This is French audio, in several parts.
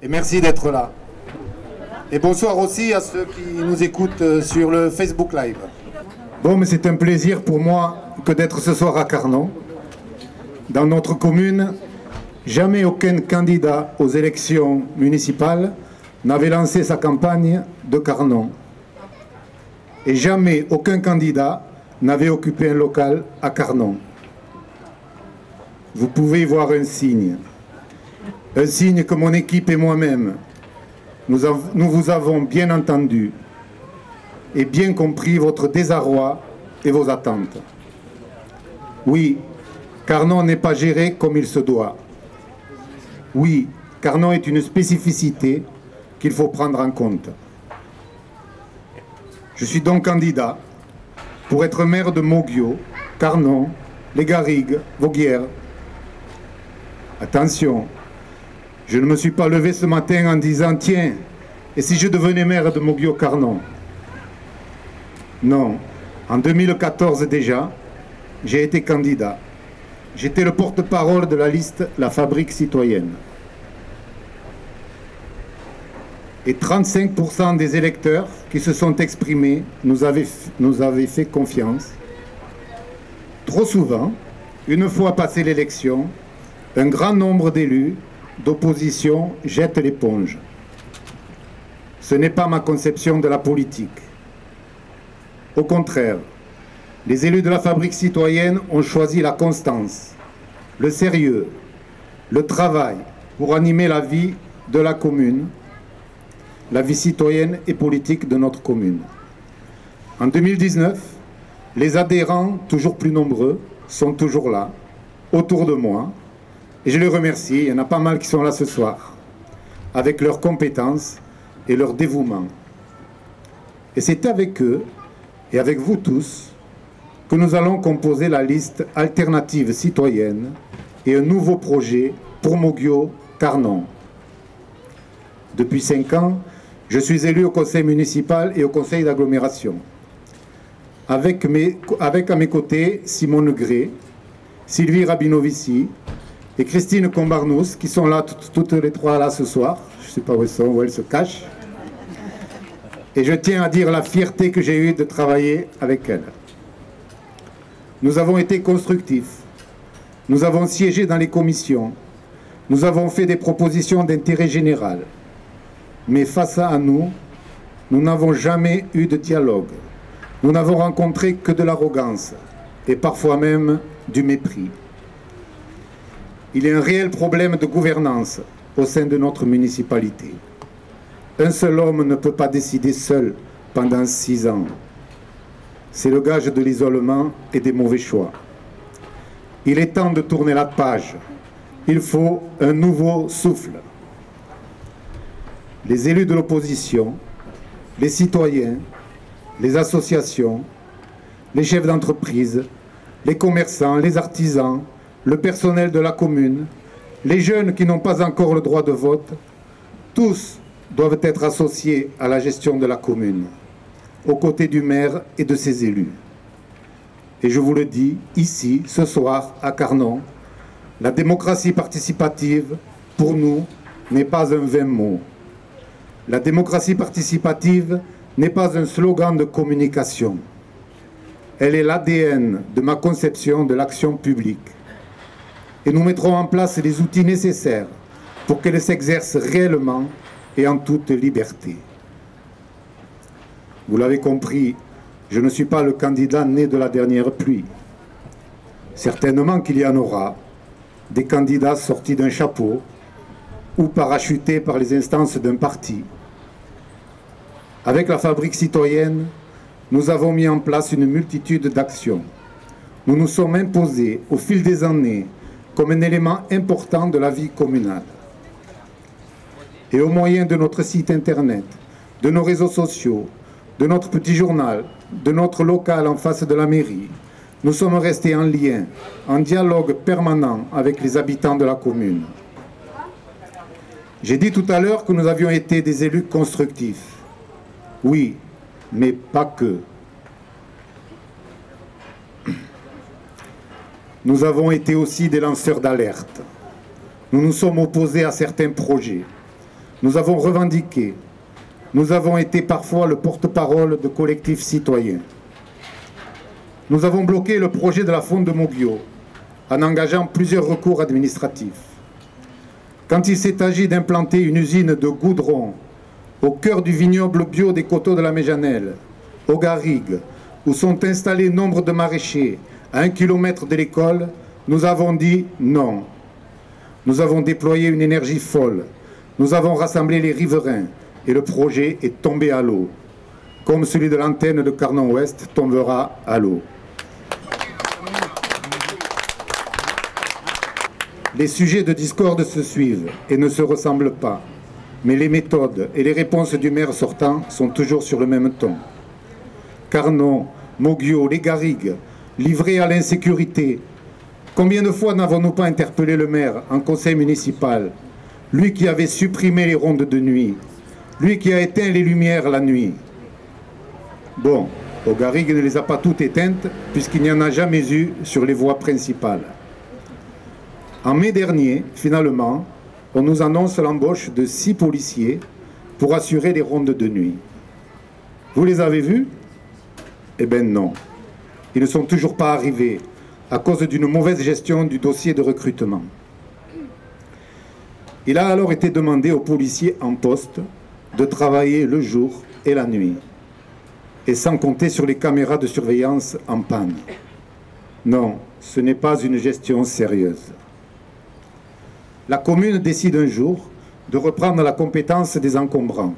Et merci d'être là. Et bonsoir aussi à ceux qui nous écoutent sur le Facebook Live. Bon, mais c'est un plaisir pour moi que d'être ce soir à Carnon. Dans notre commune, jamais aucun candidat aux élections municipales n'avait lancé sa campagne de Carnon. Et jamais aucun candidat n'avait occupé un local à Carnon. Vous pouvez y voir un signe que mon équipe et moi-même, nous vous avons bien entendu et bien compris votre désarroi et vos attentes. Oui, Carnon n'est pas géré comme il se doit. Oui, Carnon est une spécificité qu'il faut prendre en compte. Je suis donc candidat pour être maire de Moguio, Carnon, Les Garrigues, Voguières. Attention, je ne me suis pas levé ce matin en disant « Tiens, et si je devenais maire de Moguio-Carnon ?» Non, en 2014 déjà, j'ai été candidat. J'étais le porte-parole de la liste La Fabrique citoyenne. Et 35% des électeurs qui se sont exprimés nous avaient fait confiance. Trop souvent, une fois passée l'élection, un grand nombre d'élus d'opposition jettent l'éponge. Ce n'est pas ma conception de la politique. Au contraire, les élus de la Fabrique citoyenne ont choisi la constance, le sérieux, le travail pour animer la vie de la commune, la vie citoyenne et politique de notre commune. En 2019, les adhérents, toujours plus nombreux, sont toujours là, autour de moi, et je les remercie, il y en a pas mal qui sont là ce soir, avec leurs compétences et leur dévouement. Et c'est avec eux, et avec vous tous, que nous allons composer la liste alternative citoyenne et un nouveau projet pour Moguio-Carnon. Depuis 5 ans, je suis élu au conseil municipal et au conseil d'agglomération. Avec à mes côtés Simone Gray, Sylvie Rabinovici et Christine Combarnous, qui sont là, toutes les trois là ce soir. Je ne sais pas où elles sont, où elles se cachent. Et je tiens à dire la fierté que j'ai eue de travailler avec elles. Nous avons été constructifs. Nous avons siégé dans les commissions. Nous avons fait des propositions d'intérêt général. Mais face à nous, nous n'avons jamais eu de dialogue. Nous n'avons rencontré que de l'arrogance et parfois même du mépris. Il y a un réel problème de gouvernance au sein de notre municipalité. Un seul homme ne peut pas décider seul pendant 6 ans. C'est le gage de l'isolement et des mauvais choix. Il est temps de tourner la page. Il faut un nouveau souffle. Les élus de l'opposition, les citoyens, les associations, les chefs d'entreprise, les commerçants, les artisans, le personnel de la commune, les jeunes qui n'ont pas encore le droit de vote, tous doivent être associés à la gestion de la commune, aux côtés du maire et de ses élus. Et je vous le dis, ici, ce soir, à Carnon, la démocratie participative, pour nous, n'est pas un vain mot. La démocratie participative n'est pas un slogan de communication. Elle est l'ADN de ma conception de l'action publique. Et nous mettrons en place les outils nécessaires pour qu'elle s'exerce réellement et en toute liberté. Vous l'avez compris, je ne suis pas le candidat né de la dernière pluie. Certainement qu'il y en aura, des candidats sortis d'un chapeau ou parachutés par les instances d'un parti. Avec la Fabrique citoyenne, nous avons mis en place une multitude d'actions. Nous nous sommes imposés au fil des années comme un élément important de la vie communale. Et au moyen de notre site internet, de nos réseaux sociaux, de notre petit journal, de notre local en face de la mairie, nous sommes restés en lien, en dialogue permanent avec les habitants de la commune. J'ai dit tout à l'heure que nous avions été des élus constructifs. Oui, mais pas que. Nous avons été aussi des lanceurs d'alerte. Nous nous sommes opposés à certains projets. nous avons revendiqué, nous avons été parfois le porte-parole de collectifs citoyens. Nous avons bloqué le projet de la fonte de Moguio en engageant plusieurs recours administratifs. Quand il s'est agi d'implanter une usine de goudron au cœur du vignoble bio des coteaux de la Méjanelle, au Garrigue, où sont installés nombre de maraîchers à 1 kilomètre de l'école, nous avons dit non. Nous avons déployé une énergie folle. Nous avons rassemblé les riverains et le projet est tombé à l'eau, comme celui de l'antenne de Carnon-Ouest tombera à l'eau. Les sujets de discorde se suivent et ne se ressemblent pas, mais les méthodes et les réponses du maire sortant sont toujours sur le même ton. Carnon, Moguio, les Garrigues, livrés à l'insécurité. Combien de fois n'avons-nous pas interpellé le maire en conseil municipal, lui qui avait supprimé les rondes de nuit, lui qui a éteint les lumières la nuit. Bon, aux Garrigues ne les a pas toutes éteintes puisqu'il n'y en a jamais eu sur les voies principales. En mai dernier, finalement, on nous annonce l'embauche de 6 policiers pour assurer les rondes de nuit. Vous les avez vus? Eh bien non. Ils ne sont toujours pas arrivés à cause d'une mauvaise gestion du dossier de recrutement. Il a alors été demandé aux policiers en poste de travailler le jour et la nuit, et sans compter sur les caméras de surveillance en panne. Non, ce n'est pas une gestion sérieuse. La commune décide un jour de reprendre la compétence des encombrants.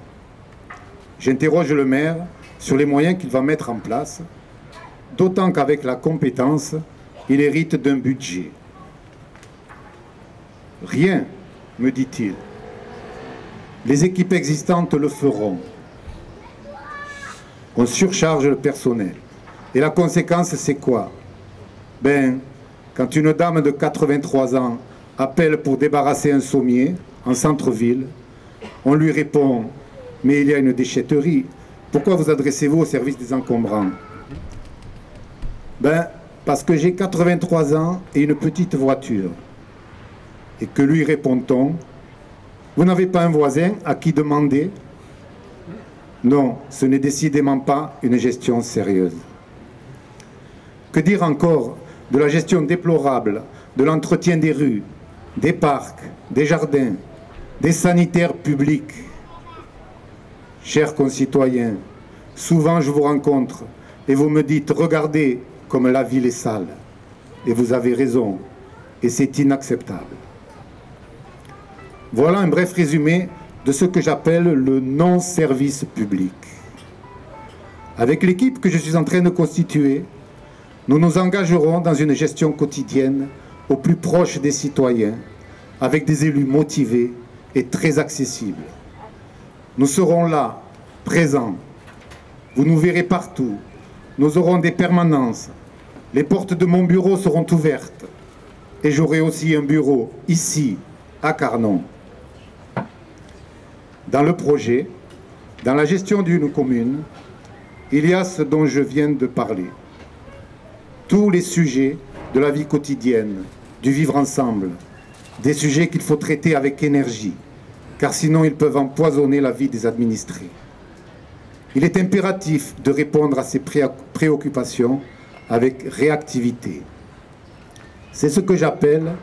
J'interroge le maire sur les moyens qu'il va mettre en place, d'autant qu'avec la compétence, il hérite d'un budget. Rien, me dit-il. Les équipes existantes le feront. On surcharge le personnel. Et la conséquence, c'est quoi? Ben, quand une dame de 83 ans appelle pour débarrasser un sommier en centre-ville, on lui répond « Mais il y a une déchetterie, pourquoi vous adressez-vous au service des encombrants ?» Ben, parce que j'ai 83 ans et une petite voiture. Et que lui répond-on? Vous n'avez pas un voisin à qui demander? Non, ce n'est décidément pas une gestion sérieuse. Que dire encore de la gestion déplorable de l'entretien des rues, des parcs, des jardins, des sanitaires publics? Chers concitoyens, souvent je vous rencontre et vous me dites « Regardez comme la ville est sale ». Et vous avez raison, et c'est inacceptable. Voilà un bref résumé de ce que j'appelle le non-service public. Avec l'équipe que je suis en train de constituer, nous nous engagerons dans une gestion quotidienne au plus proche des citoyens, avec des élus motivés et très accessibles. Nous serons là, présents. Vous nous verrez partout. Nous aurons des permanences. Les portes de mon bureau seront ouvertes. Et j'aurai aussi un bureau ici, à Carnon. Dans le projet, dans la gestion d'une commune, il y a ce dont je viens de parler. Tous les sujets de la vie quotidienne, du vivre ensemble, des sujets qu'il faut traiter avec énergie, car sinon ils peuvent empoisonner la vie des administrés. Il est impératif de répondre à ces préoccupations avec réactivité. C'est ce que j'appelle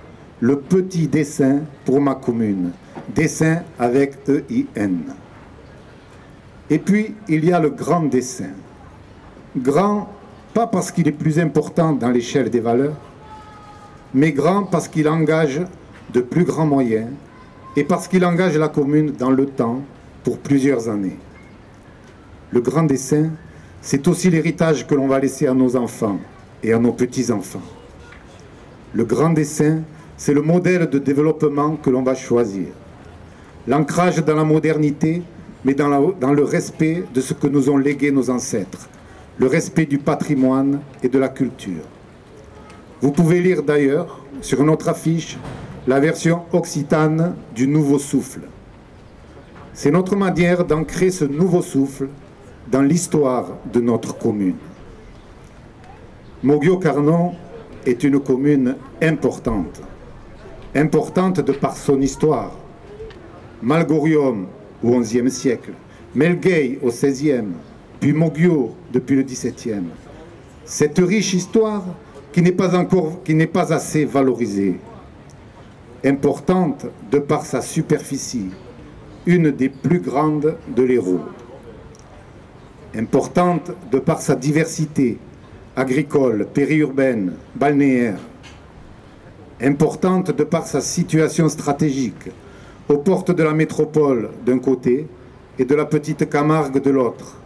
le petit dessin pour ma commune, dessin avec E-I-N. Et puis, il y a le grand dessin. Grand, pas parce qu'il est plus important dans l'échelle des valeurs, mais grand parce qu'il engage de plus grands moyens et parce qu'il engage la commune dans le temps pour plusieurs années. Le grand dessin, c'est aussi l'héritage que l'on va laisser à nos enfants et à nos petits-enfants. Le grand dessin, c'est le modèle de développement que l'on va choisir. L'ancrage dans la modernité, mais dans le respect de ce que nous ont légué nos ancêtres, le respect du patrimoine et de la culture. Vous pouvez lire d'ailleurs, sur notre affiche, la version occitane du Nouveau Souffle. C'est notre manière d'ancrer ce nouveau souffle dans l'histoire de notre commune. Moguio-Carnon est une commune importante. Importante de par son histoire, Malgorium au XIe siècle, Melgueil au XVIe, puis Moggio depuis le XVIIe. Cette riche histoire qui n'est pas assez valorisée, importante de par sa superficie, une des plus grandes de l'Hérault, importante de par sa diversité agricole, périurbaine, balnéaire, importante de par sa situation stratégique, aux portes de la métropole d'un côté et de la petite Camargue de l'autre,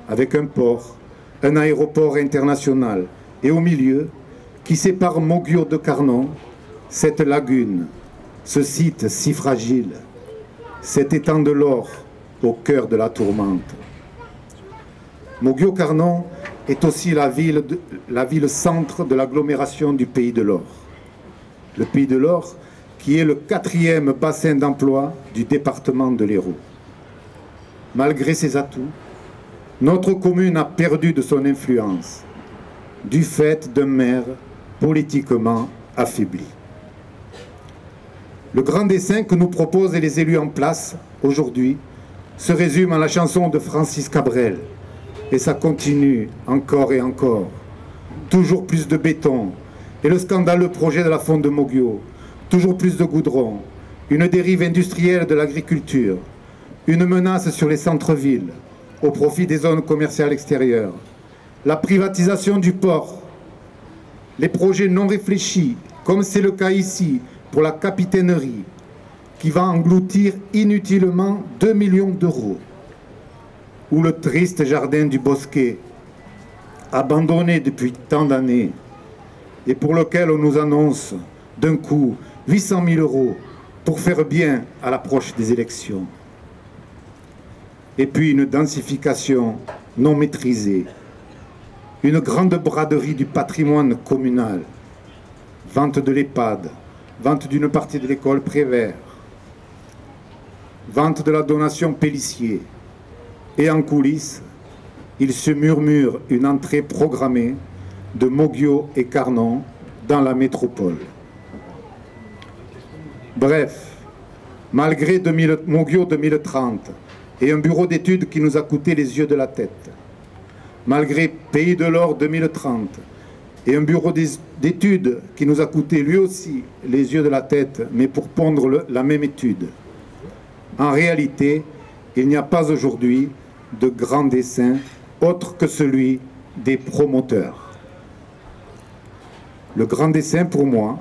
avec un port, un aéroport international, et au milieu, qui sépare Moggio de Carnon, cette lagune, ce site si fragile, cet étang de l'or au cœur de la tourmente. Moggio-Carnon est aussi la ville centre de l'agglomération du Pays de l'Or. Le Pays de l'Or qui est le 4e bassin d'emploi du département de l'Hérault. Malgré ses atouts, notre commune a perdu de son influence du fait d'un maire politiquement affaibli. Le grand dessin que nous proposent les élus en place aujourd'hui se résume à la chanson de Francis Cabrel. Et ça continue encore et encore. Toujours plus de béton. Et le scandaleux projet de la fonte de Moggio. Toujours plus de goudron. Une dérive industrielle de l'agriculture. Une menace sur les centres-villes au profit des zones commerciales extérieures. La privatisation du port. Les projets non réfléchis, comme c'est le cas ici pour la capitainerie, qui va engloutir inutilement 2 millions d'euros. Ou le triste jardin du Bosquet, abandonné depuis tant d'années, et pour lequel on nous annonce d'un coup 800 000 euros pour faire bien à l'approche des élections. Et puis une densification non maîtrisée, une grande braderie du patrimoine communal, vente de l'EHPAD, vente d'une partie de l'école Prévert, vente de la donation Pélissier. Et en coulisses, il se murmure une entrée programmée de Moggio et Carnon dans la métropole. Bref, malgré Moggio 2030 et un bureau d'études qui nous a coûté les yeux de la tête, malgré Pays de l'Or 2030 et un bureau d'études qui nous a coûté lui aussi les yeux de la tête, mais pour pondre la même étude, en réalité, il n'y a pas aujourd'hui de grand dessin autre que celui des promoteurs. Le grand dessin pour moi,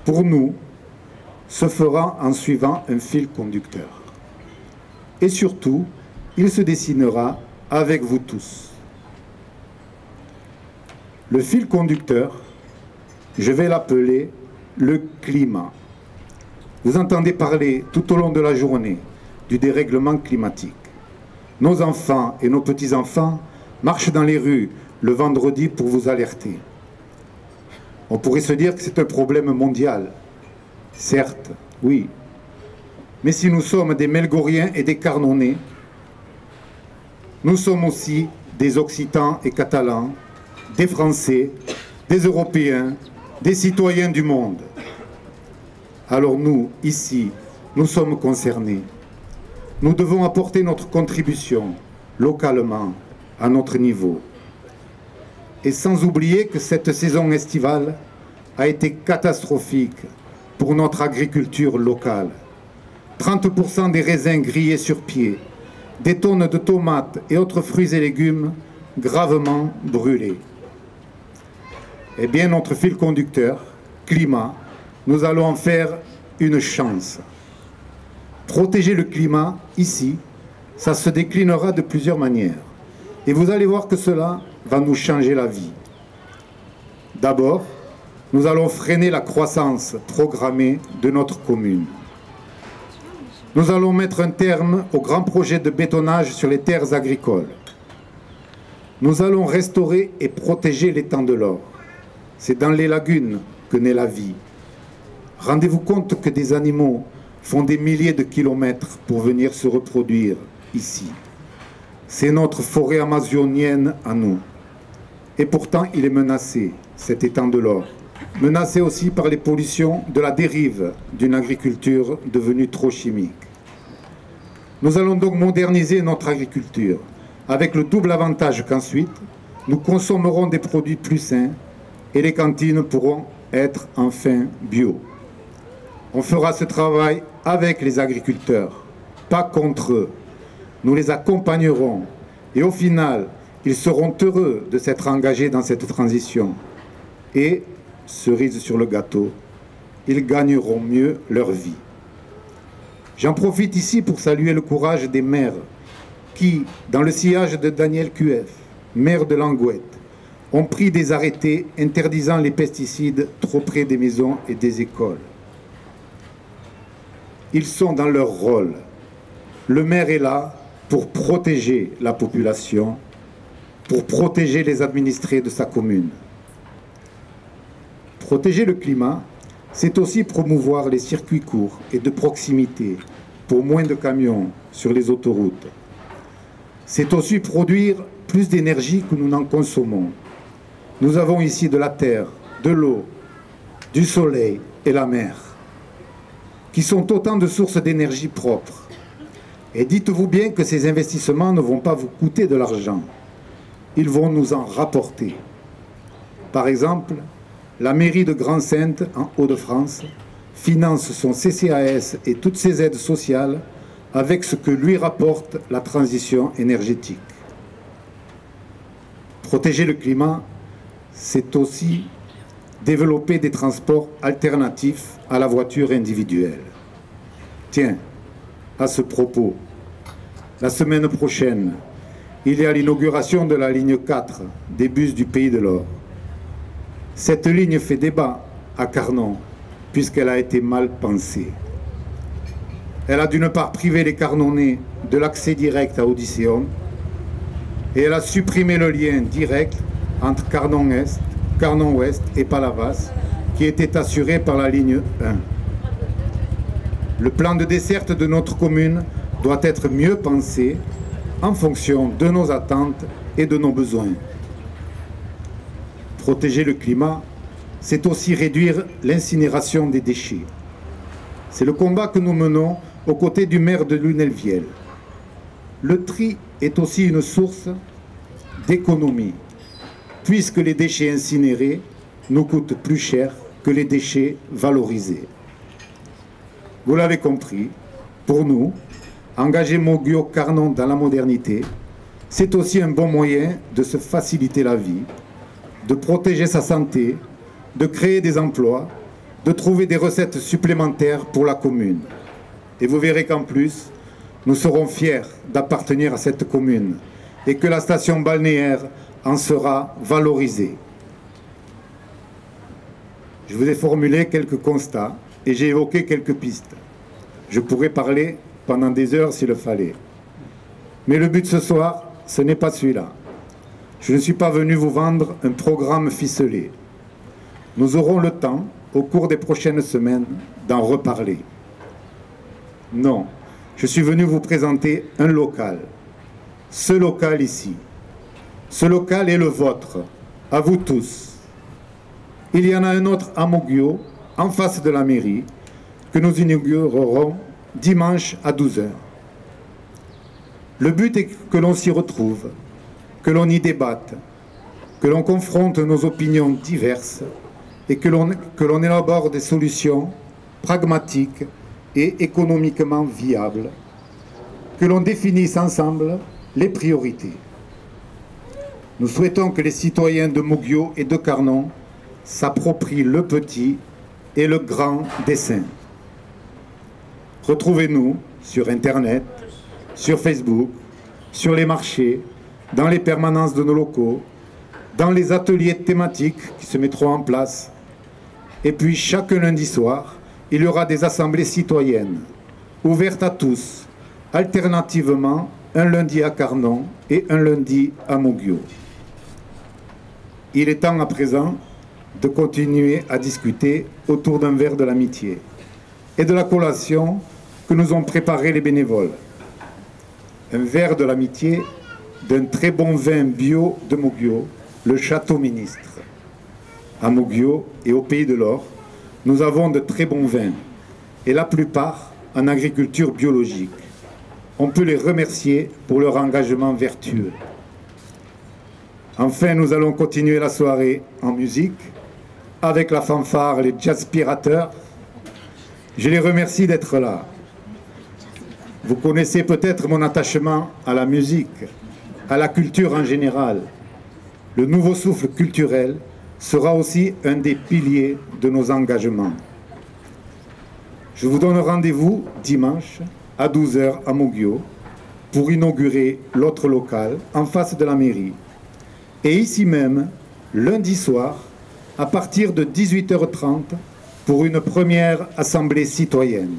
pour nous, se fera en suivant un fil conducteur. Et surtout, il se dessinera avec vous tous. Le fil conducteur, je vais l'appeler le climat. Vous entendez parler tout au long de la journée du dérèglement climatique. Nos enfants et nos petits-enfants marchent dans les rues le vendredi pour vous alerter. On pourrait se dire que c'est un problème mondial. Certes, oui. Mais si nous sommes des Melgoriens et des Carnonnais, nous sommes aussi des Occitans et Catalans, des Français, des Européens, des citoyens du monde. Alors nous, ici, nous sommes concernés. Nous devons apporter notre contribution, localement, à notre niveau. Et sans oublier que cette saison estivale a été catastrophique pour notre agriculture locale. 30% des raisins grillés sur pied, des tonnes de tomates et autres fruits et légumes gravement brûlés. Eh bien, notre fil conducteur, climat, nous allons en faire une chance. Protéger le climat, ici, ça se déclinera de plusieurs manières. Et vous allez voir que cela va nous changer la vie. D'abord, nous allons freiner la croissance programmée de notre commune. Nous allons mettre un terme au grand projet de bétonnage sur les terres agricoles. Nous allons restaurer et protéger l'étang de l'Or. C'est dans les lagunes que naît la vie. Rendez-vous compte que des animaux font des milliers de kilomètres pour venir se reproduire ici. C'est notre forêt amazonienne à nous. Et pourtant, il est menacé, cet étang de l'Or. Menacé aussi par les pollutions de la dérive d'une agriculture devenue trop chimique. Nous allons donc moderniser notre agriculture, avec le double avantage qu'ensuite, nous consommerons des produits plus sains et les cantines pourront être enfin bio. On fera ce travail avec les agriculteurs, pas contre eux. Nous les accompagnerons et au final, ils seront heureux de s'être engagés dans cette transition. Et, cerise sur le gâteau, ils gagneront mieux leur vie. J'en profite ici pour saluer le courage des maires qui, dans le sillage de Daniel Cuef, maire de Langouette, ont pris des arrêtés interdisant les pesticides trop près des maisons et des écoles. Ils sont dans leur rôle. Le maire est là pour protéger la population, pour protéger les administrés de sa commune. Protéger le climat, c'est aussi promouvoir les circuits courts et de proximité pour moins de camions sur les autoroutes. C'est aussi produire plus d'énergie que nous n'en consommons. Nous avons ici de la terre, de l'eau, du soleil et la mer, qui sont autant de sources d'énergie propres. Et dites-vous bien que ces investissements ne vont pas vous coûter de l'argent. Ils vont nous en rapporter. Par exemple, la mairie de Grand-Sainte, en Hauts-de-France, finance son CCAS et toutes ses aides sociales avec ce que lui rapporte la transition énergétique. Protéger le climat, c'est aussi développer des transports alternatifs à la voiture individuelle. Tiens, à ce propos, la semaine prochaine, il y a l'inauguration de la ligne 4 des bus du Pays de l'Or. Cette ligne fait débat à Carnon, puisqu'elle a été mal pensée. Elle a d'une part privé les Carnonnais de l'accès direct à Odysseum, et elle a supprimé le lien direct entre Carnon-Est, Carnon-Ouest et Palavas, qui était assuré par la ligne 1. Le plan de desserte de notre commune doit être mieux pensé en fonction de nos attentes et de nos besoins. Protéger le climat, c'est aussi réduire l'incinération des déchets. C'est le combat que nous menons aux côtés du maire de Lunel-Viel. Le tri est aussi une source d'économie, puisque les déchets incinérés nous coûtent plus cher que les déchets valorisés. Vous l'avez compris, pour nous, engager Moggio Carnon dans la modernité, c'est aussi un bon moyen de se faciliter la vie, de protéger sa santé, de créer des emplois, de trouver des recettes supplémentaires pour la commune. Et vous verrez qu'en plus, nous serons fiers d'appartenir à cette commune et que la station balnéaire en sera valorisée. Je vous ai formulé quelques constats et j'ai évoqué quelques pistes. Je pourrais parler pendant des heures s'il le fallait. Mais le but ce soir, ce n'est pas celui-là. Je ne suis pas venu vous vendre un programme ficelé. Nous aurons le temps, au cours des prochaines semaines, d'en reparler. Non, je suis venu vous présenter un local. Ce local ici. Ce local est le vôtre, à vous tous. Il y en a un autre à Moggio, en face de la mairie, que nous inaugurerons dimanche à 12 h. Le but est que l'on s'y retrouve, que l'on y débatte, que l'on confronte nos opinions diverses et que l'on élabore des solutions pragmatiques et économiquement viables, que l'on définisse ensemble les priorités. Nous souhaitons que les citoyens de Moggio et de Carnon s'approprient le petit et le grand dessin. Retrouvez-nous sur Internet, sur Facebook, sur les marchés, dans les permanences de nos locaux, dans les ateliers thématiques qui se mettront en place. Et puis chaque lundi soir, il y aura des assemblées citoyennes, ouvertes à tous, alternativement un lundi à Carnon et un lundi à Moggio. Il est temps à présent de continuer à discuter autour d'un verre de l'amitié et de la collation que nous ont préparé les bénévoles. Un verre de l'amitié d'un très bon vin bio de Moggio, le Château Ministre. À Moggio et au Pays de l'Or, nous avons de très bons vins, et la plupart en agriculture biologique. on peut les remercier pour leur engagement vertueux. Enfin, nous allons continuer la soirée en musique avec la fanfare Les Jazzpirateurs. Je les remercie d'être là. Vous connaissez peut-être mon attachement à la musique, à la culture en général. Le nouveau souffle culturel sera aussi un des piliers de nos engagements. Je vous donne rendez-vous dimanche à 12 h à Moguio pour inaugurer l'autre local en face de la mairie. Et ici même, lundi soir, à partir de 18 h 30 pour une première assemblée citoyenne.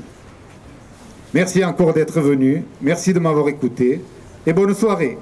Merci encore d'être venu, merci de m'avoir écouté et bonne soirée.